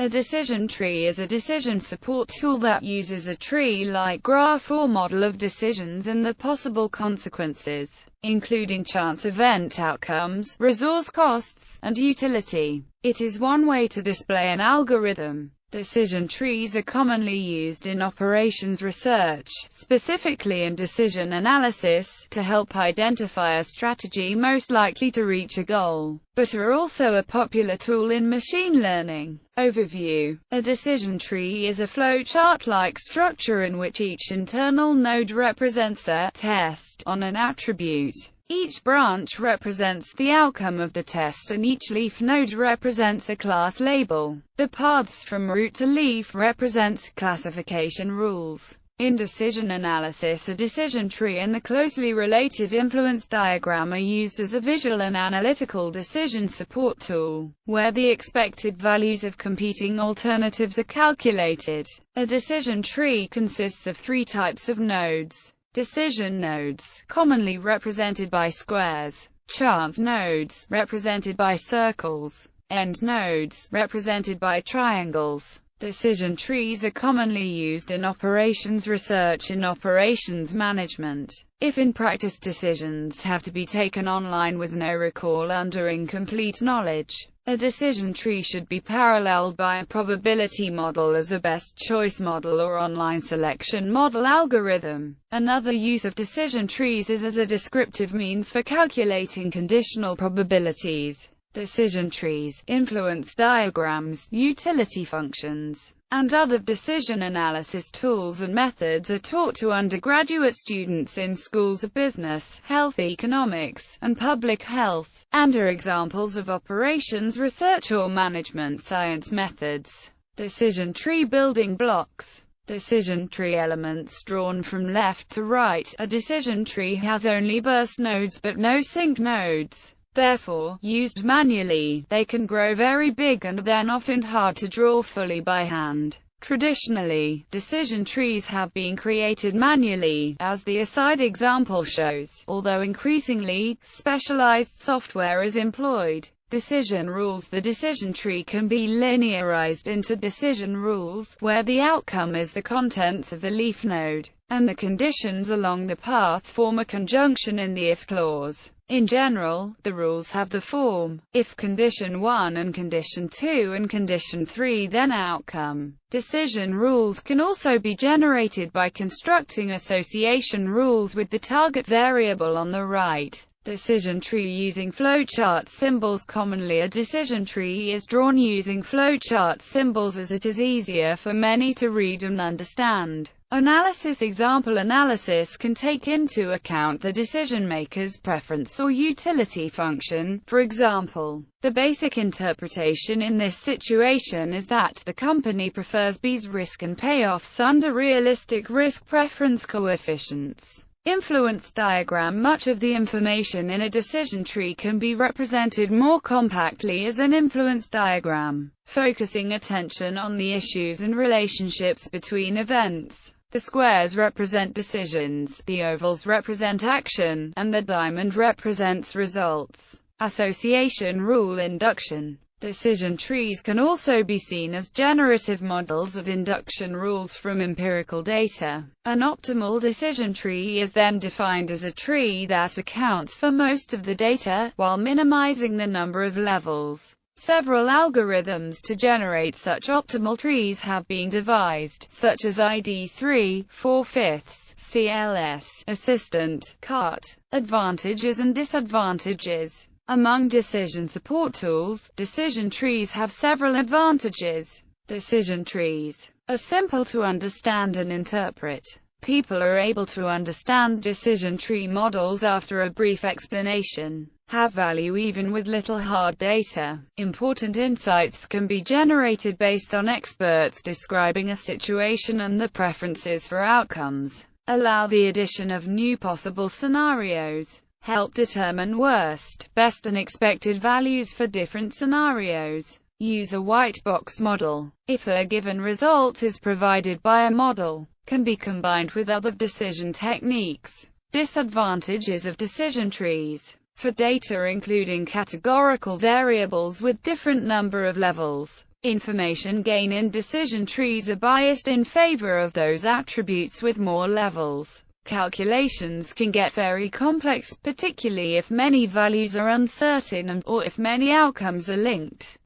A decision tree is a decision support tool that uses a tree-like graph or model of decisions and the possible consequences, including chance event outcomes, resource costs, and utility. It is one way to display an algorithm. Decision trees are commonly used in operations research, specifically in decision analysis, to help identify a strategy most likely to reach a goal, but are also a popular tool in machine learning. Overview. A decision tree is a flowchart-like structure in which each internal node represents a test on an attribute. Each branch represents the outcome of the test and each leaf node represents a class label. The paths from root to leaf represents classification rules. In decision analysis, a decision tree and the closely related influence diagram are used as a visual and analytical decision support tool, where the expected values of competing alternatives are calculated. A decision tree consists of three types of nodes. Decision nodes, commonly represented by squares. Chance nodes, represented by circles. End nodes, represented by triangles. Decision trees are commonly used in operations research and operations management. If in practice decisions have to be taken online with no recall under incomplete knowledge, a decision tree should be paralleled by a probability model as a best choice model or online selection model algorithm. Another use of decision trees is as a descriptive means for calculating conditional probabilities. Decision trees, influence diagrams, utility functions, and other decision analysis tools and methods are taught to undergraduate students in schools of business, health economics, and public health, and are examples of operations research or management science methods. Decision tree building blocks. Decision tree elements drawn from left to right. A decision tree has only burst nodes but no sink nodes. Therefore, used manually, they can grow very big and are then often hard to draw fully by hand. Traditionally, decision trees have been created manually, as the aside example shows, although increasingly, specialized software is employed. Decision rules. The decision tree can be linearized into decision rules, where the outcome is the contents of the leaf node, and the conditions along the path form a conjunction in the if clause. In general, the rules have the form, if condition 1 and condition 2 and condition 3 then outcome. Decision rules can also be generated by constructing association rules with the target variable on the right. Decision tree using flowchart symbols. Commonly a decision tree is drawn using flowchart symbols as it is easier for many to read and understand. Analysis. Example analysis can take into account the decision maker's preference or utility function. For example, the basic interpretation in this situation is that the company prefers B's risk and payoffs under realistic risk preference coefficients. Influence diagram. Much of the information in a decision tree can be represented more compactly as an influence diagram, focusing attention on the issues and relationships between events. The squares represent decisions, the ovals represent action, and the diamond represents results. Association rule. Induction. Decision trees can also be seen as generative models of induction rules from empirical data. An optimal decision tree is then defined as a tree that accounts for most of the data, while minimizing the number of levels. Several algorithms to generate such optimal trees have been devised, such as ID3, 4/5, CLS, Assistant, CART. Advantages and disadvantages. Among decision support tools, decision trees have several advantages. Decision trees are simple to understand and interpret. People are able to understand decision tree models after a brief explanation. Have value even with little hard data. Important insights can be generated based on experts describing a situation and the preferences for outcomes. Allow the addition of new possible scenarios. Help determine worst, best and expected values for different scenarios. Use a white box model. If a given result is provided by a model, can be combined with other decision techniques. Disadvantages of decision trees. For data including categorical variables with different number of levels, Information gain in decision trees are biased in favor of those attributes with more levels. Calculations can get very complex, particularly if many values are uncertain or if many outcomes are linked.